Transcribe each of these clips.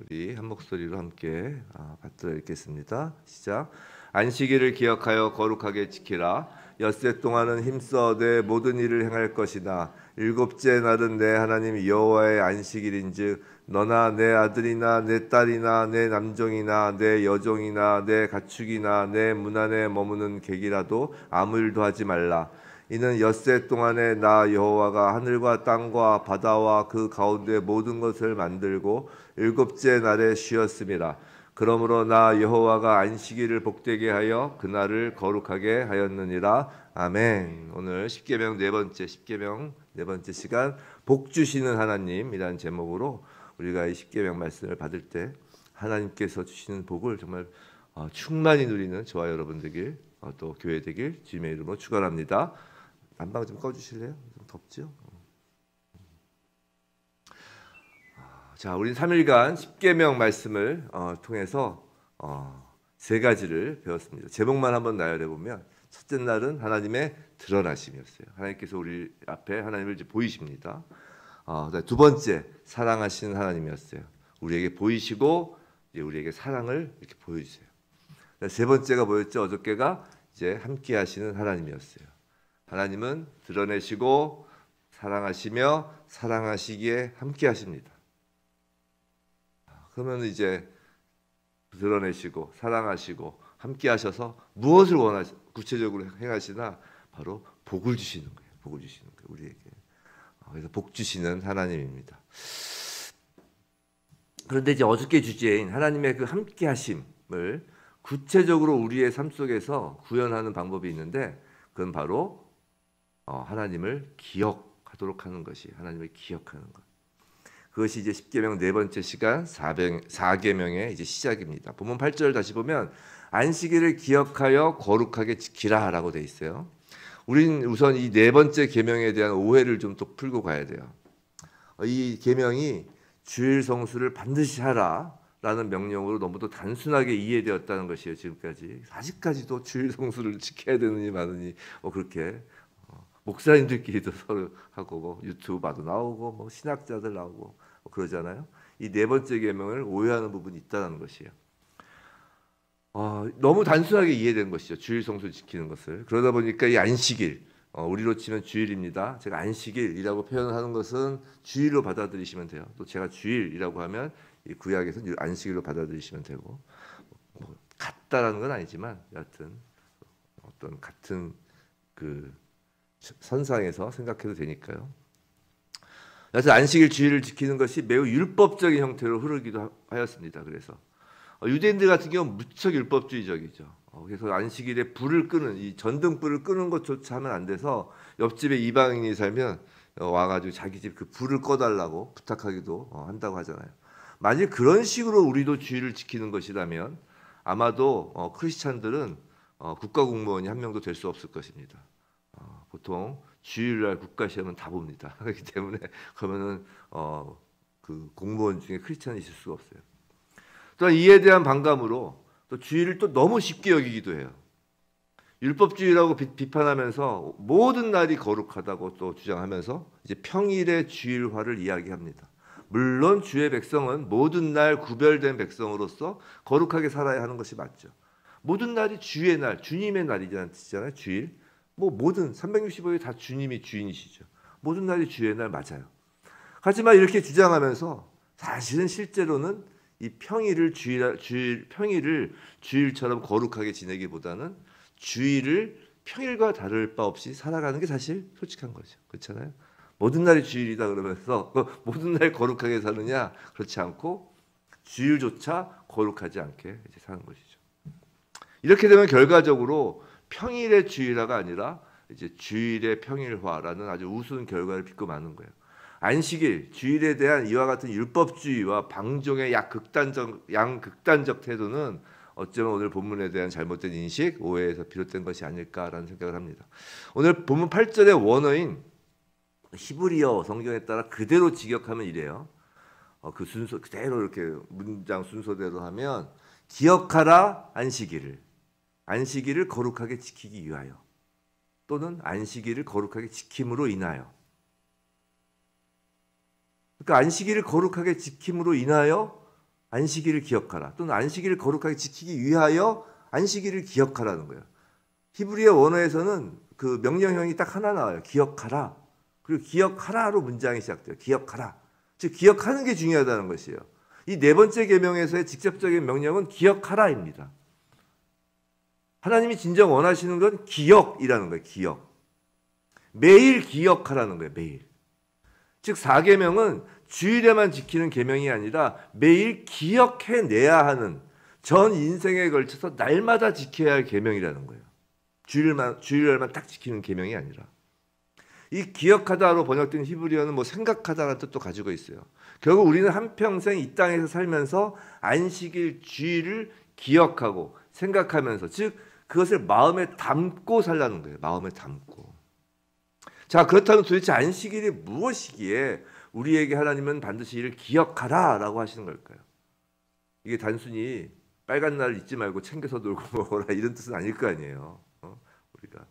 우리 한 목소리로 함께 받들어 읽겠습니다. 시작. 안식일을 기억하여 거룩하게 지키라. 엿새 동안은 힘써 내 모든 일을 행할 것이나 일곱째 날은 내 하나님 여호와의 안식일인즉 너나 내 아들이나 내 딸이나 내 남종이나 내 여종이나 내 가축이나 내 문 안에 머무는 객이라도 아무 일도 하지 말라. 이는 엿새 동안에 나 여호와가 하늘과 땅과 바다와 그 가운데 모든 것을 만들고 일곱째 날에 쉬었음이라. 그러므로 나 여호와가 안식일을 복되게 하여 그날을 거룩하게 하였느니라. 아멘. 오늘 십계명 네 번째 시간 복 주시는 하나님이라는 제목으로 우리가 이 십계명 말씀을 받을 때 하나님께서 주시는 복을 정말 충만히 누리는 저와 여러분 되길 또 교회 되길 주님의 이름으로 축원합니다. 안방 좀 꺼주실래요? 좀 덥죠? 자, 우린 3일간 십계명 말씀을 통해서 세 가지를 배웠습니다. 제목만 한번 나열해 보면 첫째 날은 하나님의 드러나심이었어요. 하나님께서 우리 앞에 하나님을 이제 보이십니다. 두 번째, 사랑하시는 하나님이었어요. 우리에게 보이시고 이제 우리에게 사랑을 이렇게 보여주세요. 세 번째가 뭐였죠? 어저께가 이제 함께 하시는 하나님이었어요. 하나님은 드러내시고 사랑하시며 사랑하시기에 함께 하십니다. 그러면 이제 드러내시고 사랑하시고 함께 하셔서 무엇을 구체적으로 행하시나 바로 복을 주시는 거예요. 복을 주시는 거예요. 우리에게. 그래서 복 주시는 하나님입니다. 그런데 이제 어저께 주제인 하나님의 그 함께 하심을 구체적으로 우리의 삶 속에서 구현하는 방법이 있는데 그건 바로 하나님을 기억하도록 하는 것이 하나님을 기억하는 것. 그것이 이제 십계명 네 번째 시간 4계명의 이제 시작입니다. 본문 8절 다시 보면 안식일을 기억하여 거룩하게 지키라라고 돼 있어요. 우린 우선 이 네 번째 계명에 대한 오해를 좀 또 풀고 가야 돼요. 이 계명이 주일 성수를 반드시 하라라는 명령으로 너무도 단순하게 이해되었다는 것이에요. 지금까지 아직까지도 주일 성수를 지켜야 되느니 마느니 그렇게 목사님들끼리도 서로 하고 유튜브 봐도 나오고 신학자들 나오고 그러잖아요. 이 네 번째 계명을 오해하는 부분이 있다는 것이에요. 너무 단순하게 이해된 것이죠. 주일 성수 지키는 것을. 그러다 보니까 이 안식일, 우리로 치면 주일입니다. 제가 안식일이라고 표현하는 것은 주일로 받아들이시면 돼요. 또 제가 주일이라고 하면 이 구약에서는 안식일로 받아들이시면 되고 같다라는 건 아니지만 여하튼 어떤 같은 그 선상에서 생각해도 되니까요. 그래서 안식일 주일을 지키는 것이 매우 율법적인 형태로 흐르기도 하였습니다. 그래서 유대인들 같은 경우는 무척 율법주의적이죠. 그래서 안식일에 불을 끄는 이 전등불을 끄는 것조차 하면 안 돼서 옆집에 이방인이 살면 와가지고 자기 집 그 불을 꺼달라고 부탁하기도 한다고 하잖아요. 만약 그런 식으로 우리도 주일을 지키는 것이라면 아마도 크리스찬들은 국가공무원이 한 명도 될 수 없을 것입니다. 보통 주일날 국가시험은 다 봅니다. 그렇기 때문에 그러면은 그 공무원 중에 크리스찬이 있을 수가 없어요. 또한 이에 대한 반감으로 또 주일을 또 너무 쉽게 여기기도 해요. 율법주의라고 비판하면서 모든 날이 거룩하다고 또 주장하면서 이제 평일의 주일화를 이야기합니다. 물론 주의 백성은 모든 날 구별된 백성으로서 거룩하게 살아야 하는 것이 맞죠. 모든 날이 주의 날, 주님의 날이라는 뜻이잖아요. 주일. 모든 365일 다 주님이 주인이시죠. 모든 날이 주의 날 맞아요. 하지만 이렇게 주장하면서 사실은 실제로는 이 평일을 주일처럼 거룩하게 지내기보다는 주일을 평일과 다를 바 없이 살아가는 게 사실 솔직한 거죠. 그렇잖아요. 모든 날이 주일이다 그러면서 모든 날 거룩하게 사느냐? 그렇지 않고 주일조차 거룩하지 않게 이제 사는 것이죠. 이렇게 되면 결과적으로 평일의 주일화가 아니라 이제 주일의 평일화라는 아주 우스운 결과를 빚고 마는 거예요. 안식일, 주일에 대한 이와 같은 율법주의와 방종의 양극단적 태도는 어쩌면 오늘 본문에 대한 잘못된 인식, 오해에서 비롯된 것이 아닐까라는 생각을 합니다. 오늘 본문 8절의 원어인 히브리어 성경에 따라 그대로 직역하면 이래요. 그 순서 그대로 이렇게 문장 순서대로 하면 기억하라 안식일을 거룩하게 지키기 위하여 또는 안식일을 거룩하게 지킴으로 인하여. 그러니까 안식일을 거룩하게 지킴으로 인하여 안식일을 기억하라. 또는 안식일을 거룩하게 지키기 위하여 안식일을 기억하라는 거예요. 히브리어 원어에서는 그 명령형이 딱 하나 나와요. 기억하라. 그리고 기억하라로 문장이 시작돼요. 기억하라. 즉 기억하는 게 중요하다는 것이에요. 이 네 번째 계명에서의 직접적인 명령은 기억하라입니다. 하나님이 진정 원하시는 건 기억이라는 거예요. 기억. 매일 기억하라는 거예요. 매일. 즉 4계명은 주일에만 지키는 계명이 아니라 매일 기억해내야 하는, 전 인생에 걸쳐서 날마다 지켜야 할 계명이라는 거예요. 주일날만 딱 지키는 계명이 아니라. 이 기억하다로 번역된 히브리어는 뭐 생각하다라는 뜻도 가지고 있어요. 결국 우리는 한평생 이 땅에서 살면서 안식일, 주일을 기억하고 생각하면서, 즉 그것을 마음에 담고 살라는 거예요. 마음에 담고. 자, 그렇다면 도대체 안식일이 무엇이기에 우리에게 하나님은 반드시 이를 기억하라 라고 하시는 걸까요? 이게 단순히 빨간 날 잊지 말고 챙겨서 놀고 먹어라 이런 뜻은 아닐 거 아니에요. 우리가.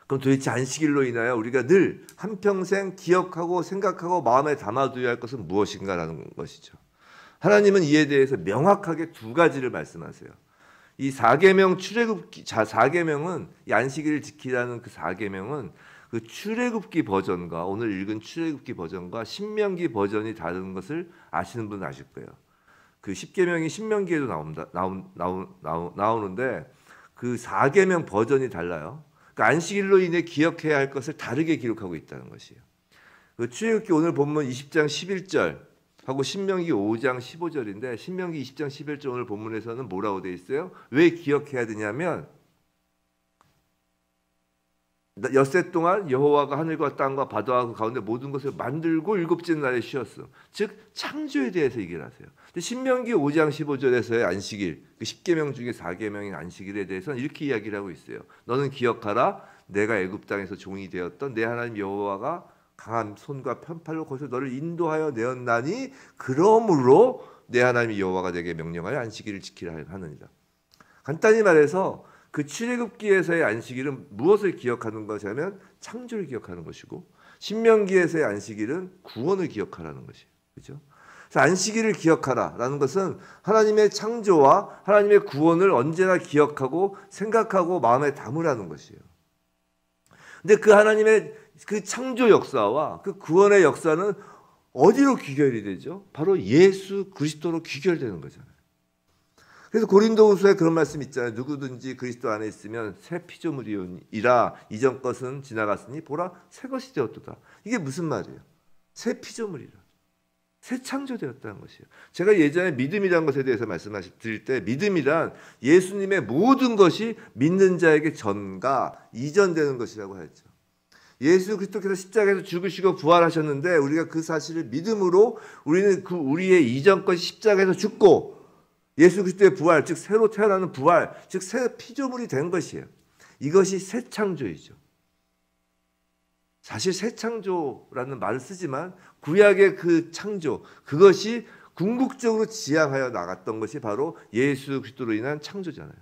그럼 도대체 안식일로 인하여 우리가 늘 한평생 기억하고 생각하고 마음에 담아두어야 할 것은 무엇인가라는 것이죠. 하나님은 이에 대해서 명확하게 두 가지를 말씀하세요. 이 4계명 출애굽기, 4계명은 이 안식일을 지키라는 그 4계명은 그 출애굽기 버전과 오늘 읽은 출애굽기 버전과 신명기 버전이 다른 것을 아시는 분은 아실 거예요. 그 10계명이 신명기에도 나오는데 그 4계명 버전이 달라요. 그 안식일로 인해 기억해야 할 것을 다르게 기록하고 있다는 것이에요. 그 출애굽기 오늘 본문 20장 11절 하고 신명기 5장 15절인데 신명기 20장 11절 오늘 본문에서는 뭐라고 되어 있어요? 왜 기억해야 되냐면 엿새 동안 여호와가 하늘과 땅과 바다와 그 가운데 모든 것을 만들고 일곱째 날에 쉬었어. 즉 창조에 대해서 얘기를 하세요. 근데 신명기 5장 15절에서의 안식일, 그 10계명 중에 4계명인 안식일에 대해서는 이렇게 이야기를 하고 있어요. 너는 기억하라. 내가 애굽 땅에서 종이 되었던 내 하나님 여호와가 강한 손과 편팔로 거기서 너를 인도하여 내었나니 그러므로 내 하나님 여호와가 내게 명령하여 안식일을 지키라 하느니라. 간단히 말해서 그 출애굽기에서의 안식일은 무엇을 기억하는 것이냐면 창조를 기억하는 것이고 신명기에서의 안식일은 구원을 기억하라는 것이에요. 그렇죠? 그래서 안식일을 기억하라라는 것은 하나님의 창조와 하나님의 구원을 언제나 기억하고 생각하고 마음에 담으라는 것이에요. 근데 그 하나님의 그 창조 역사와 그 구원의 역사는 어디로 귀결이 되죠? 바로 예수 그리스도로 귀결되는 거잖아요. 그래서 고린도후서에 그런 말씀 있잖아요. 누구든지 그리스도 안에 있으면 새 피조물이라 이전 것은 지나갔으니 보라 새 것이 되었도다. 이게 무슨 말이에요? 새 피조물이라. 새 창조되었다는 것이에요. 제가 예전에 믿음이라는 것에 대해서 말씀드릴 때 믿음이란 예수님의 모든 것이 믿는 자에게 전가 이전되는 것이라고 했죠. 예수 그리스도께서 십자가에서 죽으시고 부활하셨는데 우리가 그 사실을 믿음으로 우리는 그 우리의 이전 것이 십자가에서 죽고 예수 그리스도의 부활, 즉 새로 태어나는 부활, 즉 새 피조물이 된 것이에요. 이것이 새 창조이죠. 사실 새 창조라는 말을 쓰지만 구약의 그 창조, 그것이 궁극적으로 지향하여 나갔던 것이 바로 예수 그리스도로 인한 창조잖아요.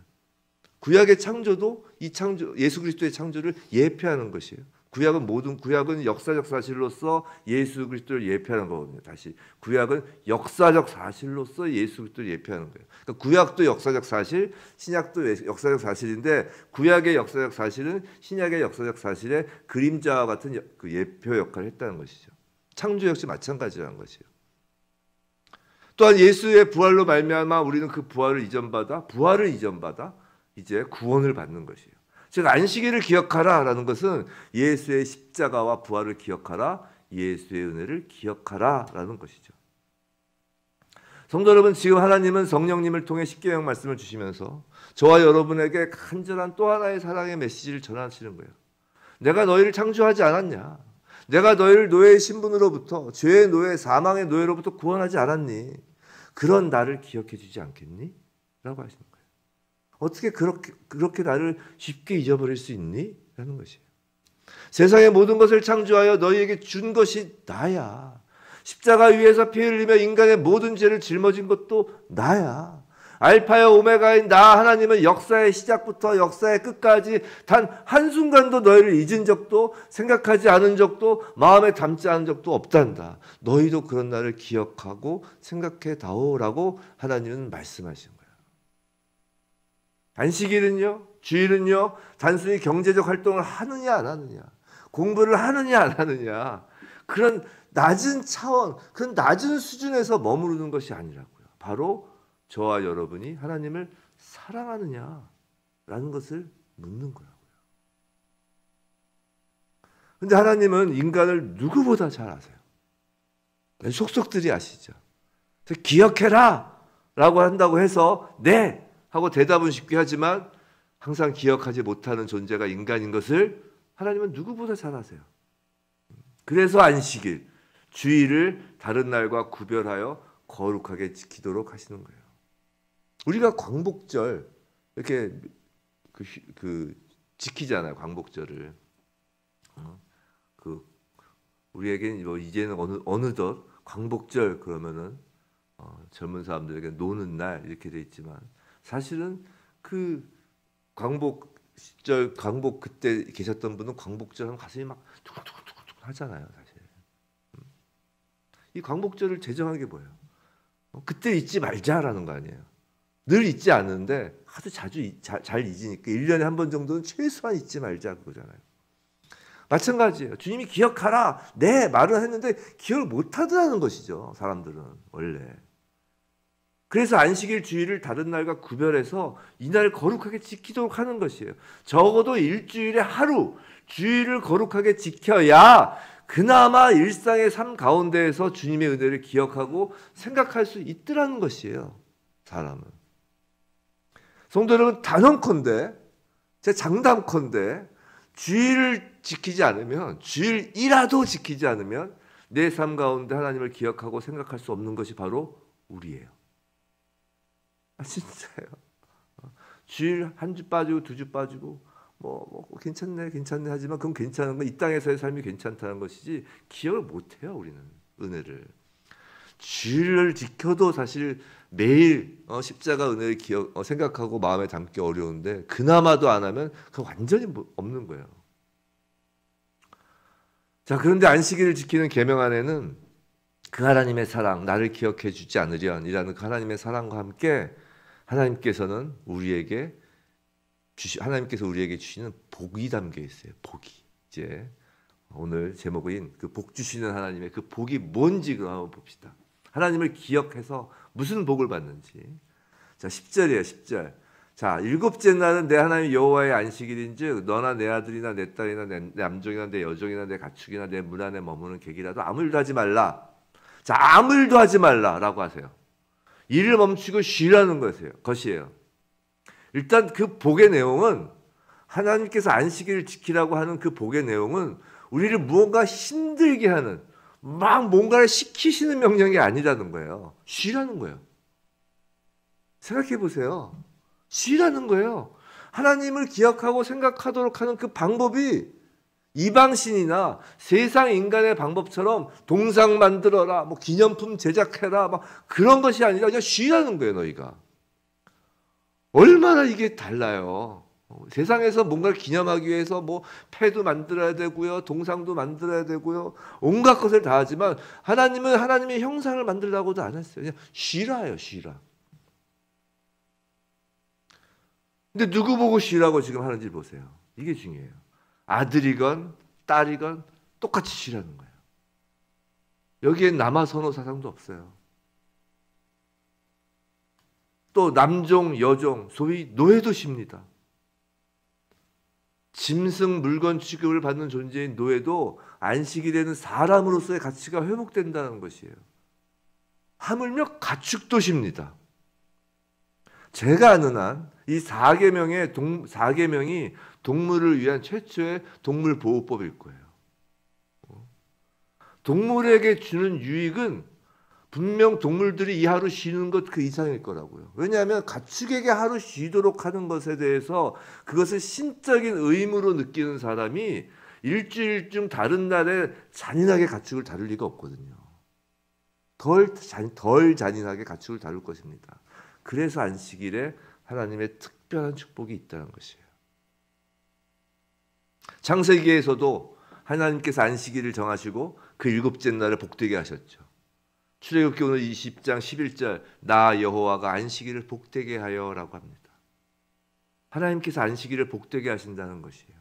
구약의 창조도 이 창조, 예수 그리스도의 창조를 예표하는 것이에요. 구약은 역사적 사실로서 예수 그리스도를 예표하는 거거든요. 다시 구약은 역사적 사실로서 예수 그리스도를 예표하는 거예요. 그러니까 구약도 역사적 사실, 신약도 역사적 사실인데 구약의 역사적 사실은 신약의 역사적 사실의 그림자와 같은 그 예표 역할을 했다는 것이죠. 창조 역시 마찬가지라는 것이에요. 또한 예수의 부활로 말미암아 우리는 그 부활을 이전받아 이제 구원을 받는 것이에요. 즉 안식일을 기억하라라는 것은 예수의 십자가와 부활을 기억하라, 예수의 은혜를 기억하라라는 것이죠. 성도 여러분, 지금 하나님은 성령님을 통해 십계명 말씀을 주시면서 저와 여러분에게 간절한 또 하나의 사랑의 메시지를 전하시는 거예요. 내가 너희를 창조하지 않았냐? 내가 너희를 노예의 신분으로부터 죄의 노예, 사망의 노예로부터 구원하지 않았니? 그런 나를 기억해 주지 않겠니? 라고 하시는 거예요. 어떻게 그렇게 나를 쉽게 잊어버릴 수 있니? 라는 것이에요. 세상의 모든 것을 창조하여 너희에게 준 것이 나야. 십자가 위에서 피 흘리며 인간의 모든 죄를 짊어진 것도 나야. 알파요 오메가인 나 하나님은 역사의 시작부터 역사의 끝까지 단 한순간도 너희를 잊은 적도 생각하지 않은 적도 마음에 담지 않은 적도 없단다. 너희도 그런 날을 기억하고 생각해다오라고 하나님은 말씀하신 거예요. 안식일은요, 주일은요, 단순히 경제적 활동을 하느냐 안 하느냐, 공부를 하느냐 안 하느냐, 그런 낮은 차원, 그런 낮은 수준에서 머무르는 것이 아니라고요. 바로 저와 여러분이 하나님을 사랑하느냐라는 것을 묻는 거라고요. 근데 하나님은 인간을 누구보다 잘 아세요. 속속들이 아시죠. 기억해라 라고 한다고 해서 네 하고 대답은 쉽게 하지만 항상 기억하지 못하는 존재가 인간인 것을 하나님은 누구보다 잘 아세요. 그래서 안식일, 주일을 다른 날과 구별하여 거룩하게 지키도록 하시는 거예요. 우리가 광복절 이렇게 지키잖아요. 광복절을. 우리에게는 뭐 이제는 어느덧 광복절 그러면은 젊은 사람들에게 노는 날 이렇게 돼 있지만 사실은 그 광복절 광복 그때 계셨던 분은 광복절 하면 가슴이 막 두근두근 하잖아요. 사실 이 광복절을 제정한 게 뭐예요? 그때 잊지 말자라는 거 아니에요. 늘 잊지 않는데 하도 자주 잘 잊으니까 1년에 한 번 정도는 최소한 잊지 말자 그거잖아요. 마찬가지예요. 주님이 기억하라. 네 말을 했는데 기억을 못하더라는 것이죠. 사람들은 원래. 그래서 안식일 주일을 다른 날과 구별해서 이날 거룩하게 지키도록 하는 것이에요. 적어도 일주일에 하루 주일을 거룩하게 지켜야 그나마 일상의 삶 가운데에서 주님의 은혜를 기억하고 생각할 수 있더라는 것이에요. 사람은. 성도 여러분, 단언컨대 제 장담컨대 주일을 지키지 않으면, 주일이라도 지키지 않으면 내 삶 가운데 하나님을 기억하고 생각할 수 없는 것이 바로 우리예요. 진짜예요. 주일 한 주 빠지고 두 주 빠지고 뭐 괜찮네 하지만 그건 괜찮은 건 이 땅에서의 삶이 괜찮다는 것이지 기억을 못해요. 우리는 은혜를. 주일을 지켜도 사실 매일 십자가 은혜를 생각하고 마음에 담기 어려운데 그나마도 안 하면 그건 완전히 없는 거예요. 자, 그런데 안식일을 지키는 계명 안에는 그 하나님의 사랑, 나를 기억해 주지 않으련이라는 그 하나님의 사랑과 함께 하나님께서는 하나님께서 우리에게 주시는 복이 담겨 있어요. 복이. 이제 오늘 제목인 그 복 주시는 하나님의 그 복이 뭔지 그럼 한번 봅시다. 하나님을 기억해서 무슨 복을 받는지. 자, 10절이에요. 10절. 자, 일곱째 날은 내 하나님 여호와의 안식일인즉 너나 내 아들이나 내 딸이나 내 남종이나 내 여종이나 내 가축이나 내 문 안에 머무는 객이라도 아무 일도 하지 말라. 자, 아무 일도 하지 말라라고 하세요. 일을 멈추고 쉬라는 것이에요. 일단 그 복의 내용은 하나님께서 안식일을 지키라고 하는 그 복의 내용은 우리를 무언가 힘들게 하는 막 뭔가를 시키시는 명령이 아니라는 거예요. 쉬라는 거예요. 생각해 보세요. 쉬라는 거예요. 하나님을 기억하고 생각하도록 하는 그 방법이 이방신이나 세상 인간의 방법처럼 동상 만들어라, 뭐 기념품 제작해라, 막 그런 것이 아니라 그냥 쉬라는 거예요. 너희가 얼마나 이게 달라요. 세상에서 뭔가를 기념하기 위해서 뭐 패도 만들어야 되고요, 동상도 만들어야 되고요, 온갖 것을 다 하지만 하나님은 하나님의 형상을 만들라고도 안 했어요. 그냥 쉬라요, 쉬라. 근데 누구 보고 쉬라고 지금 하는지 보세요. 이게 중요해요. 아들이건 딸이건 똑같이 쉬라는 거예요. 여기엔 남아선호 사상도 없어요. 또 남종, 여종, 소위 노예도 쉽니다. 짐승 물건 취급을 받는 존재인 노예도 안식일에는 사람으로서의 가치가 회복된다는 것이에요. 하물며 가축도 쉽니다. 제가 아는 한 이 4계명이 동물을 위한 최초의 동물보호법일 거예요. 동물에게 주는 유익은 분명 동물들이 이 하루 쉬는 것 그 이상일 거라고요. 왜냐하면 가축에게 하루 쉬도록 하는 것에 대해서 그것을 신적인 의무로 느끼는 사람이 일주일 중 다른 날에 잔인하게 가축을 다룰 리가 없거든요. 덜 잔인하게 가축을 다룰 것입니다. 그래서 안식일에 하나님의 특별한 축복이 있다는 것이에요. 창세기에서도 하나님께서 안식일을 정하시고 그 일곱째 날을 복되게 하셨죠. 출애굽기 오늘 20장 11절 나 여호와가 안식일을 복되게 하여라고 합니다. 하나님께서 안식일을 복되게 하신다는 것이에요.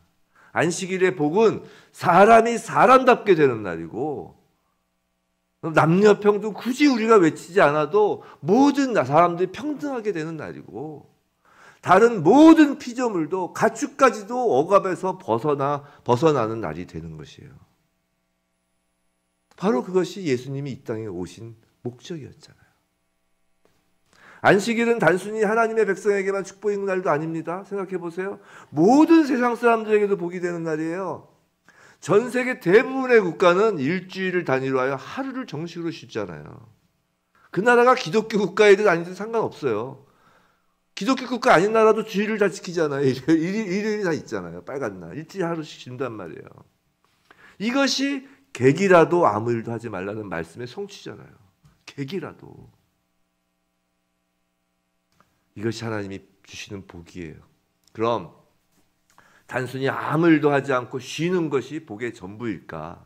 안식일의 복은 사람이 사람답게 되는 날이고 남녀 평등 굳이 우리가 외치지 않아도 모든 사람들이 평등하게 되는 날이고 다른 모든 피조물도 가축까지도 억압에서 벗어나는 날이 되는 것이에요. 바로 그것이 예수님이 이 땅에 오신 목적이었잖아요. 안식일은 단순히 하나님의 백성에게만 축복인 날도 아닙니다. 생각해 보세요. 모든 세상 사람들에게도 복이 되는 날이에요. 전 세계 대부분의 국가는 일주일을 단위로 하여 하루를 정식으로 쉬잖아요. 그 나라가 기독교 국가이든 아니든 상관없어요. 기독교 국가 아닌 나라도 주일을 다 지키잖아요. 일요일이 다 있잖아요. 빨간 날. 일주일에 하루씩 쉰단 말이에요. 이것이 객이라도 아무 일도 하지 말라는 말씀의 성취잖아요. 객이라도. 이것이 하나님이 주시는 복이에요. 그럼 단순히 아무 일도 하지 않고 쉬는 것이 복의 전부일까?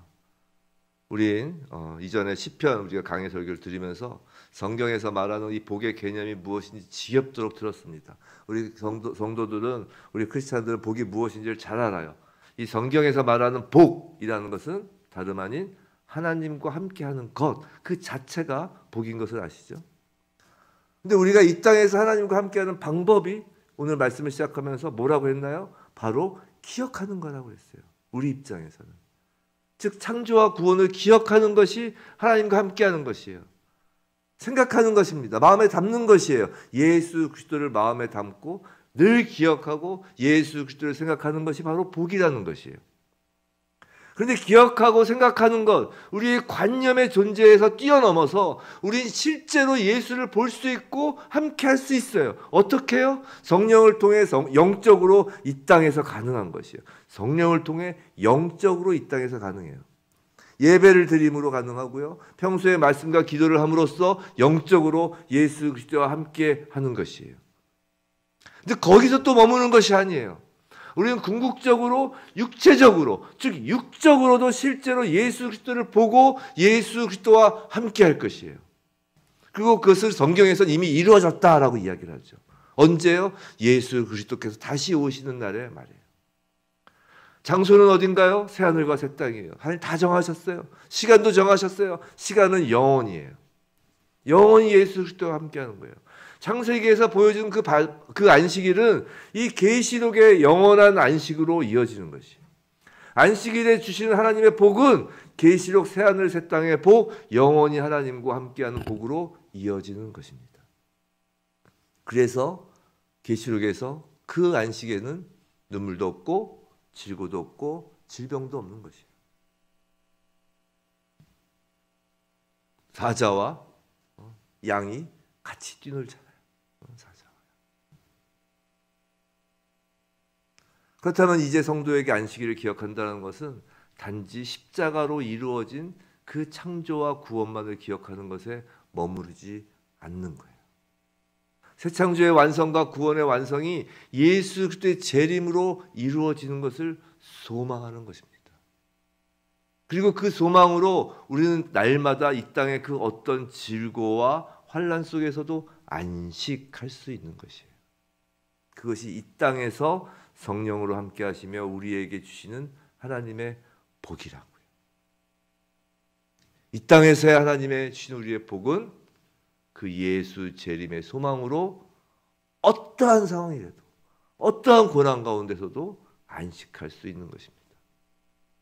우린 이전에 시편 우리가 강해 설교를 들으면서 성경에서 말하는 이 복의 개념이 무엇인지 지겹도록 들었습니다. 우리 성도들은 우리 크리스찬들은 복이 무엇인지를 잘 알아요. 이 성경에서 말하는 복이라는 것은 다름 아닌 하나님과 함께하는 것 그 자체가 복인 것을 아시죠? 근데 우리가 이 땅에서 하나님과 함께하는 방법이 오늘 말씀을 시작하면서 뭐라고 했나요? 바로 기억하는 거라고 했어요. 우리 입장에서는. 즉 창조와 구원을 기억하는 것이 하나님과 함께하는 것이에요. 생각하는 것입니다. 마음에 담는 것이에요. 예수 그리스도를 마음에 담고 늘 기억하고 예수 그리스도를 생각하는 것이 바로 복이라는 것이에요. 그런데 기억하고 생각하는 것, 우리의 관념의 존재에서 뛰어넘어서 우리는 실제로 예수를 볼 수 있고 함께 할 수 있어요. 어떻게 해요? 성령을 통해 영적으로 이 땅에서 가능한 것이에요. 성령을 통해 영적으로 이 땅에서 가능해요. 예배를 드림으로 가능하고요. 평소에 말씀과 기도를 함으로써 영적으로 예수 그리스도와 함께 하는 것이에요. 근데 거기서 또 머무는 것이 아니에요. 우리는 궁극적으로 육체적으로 즉 육적으로도 실제로 예수 그리스도를 보고 예수 그리스도와 함께 할 것이에요. 그리고 그것을 성경에서는 이미 이루어졌다라고 이야기를 하죠. 언제요? 예수 그리스도께서 다시 오시는 날에 말이에요. 장소는 어딘가요? 새하늘과 새 땅이에요. 하나님 다 정하셨어요. 시간도 정하셨어요. 시간은 영원이에요. 영원히 예수 그리스도와 함께하는 거예요. 창세기에서 보여준 그 안식일은 이 계시록의 영원한 안식으로 이어지는 것이에요. 안식일에 주시는 하나님의 복은 계시록 새하늘 새 땅의 복, 영원히 하나님과 함께하는 복으로 이어지는 것입니다. 그래서 계시록에서 그 안식에는 눈물도 없고 질고도 없고 질병도 없는 것이에요. 사자와 양이 같이 뛰놀잖아요. 사자와. 그렇다면 이제 성도에게 안식일을 기억한다는 것은 단지 십자가로 이루어진 그 창조와 구원만을 기억하는 것에 머무르지 않는 거예요. 새 창조의 완성과 구원의 완성이 예수 그리스도의 재림으로 이루어지는 것을 소망하는 것입니다. 그리고 그 소망으로 우리는 날마다 이 땅의 그 어떤 질고와 환난 속에서도 안식할 수 있는 것이에요. 그것이 이 땅에서 성령으로 함께 하시며 우리에게 주시는 하나님의 복이라고요. 이 땅에서의 하나님의 주신 우리의 복은 그 예수 재림의 소망으로 어떠한 상황이라도 어떠한 고난 가운데서도 안식할 수 있는 것입니다.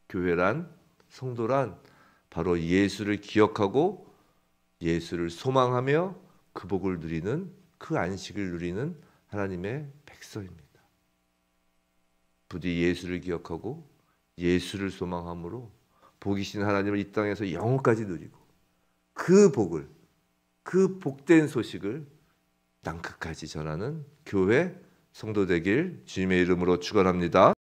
교회란 성도란 바로 예수를 기억하고 예수를 소망하며 그 복을 누리는 그 안식을 누리는 하나님의 백성입니다. 부디 예수를 기억하고 예수를 소망함으로 복이신 하나님을 이 땅에서 영원까지 누리고 그 복을 그 복된 소식을 땅끝까지 전하는 교회 성도 되길 주님의 이름으로 축원합니다.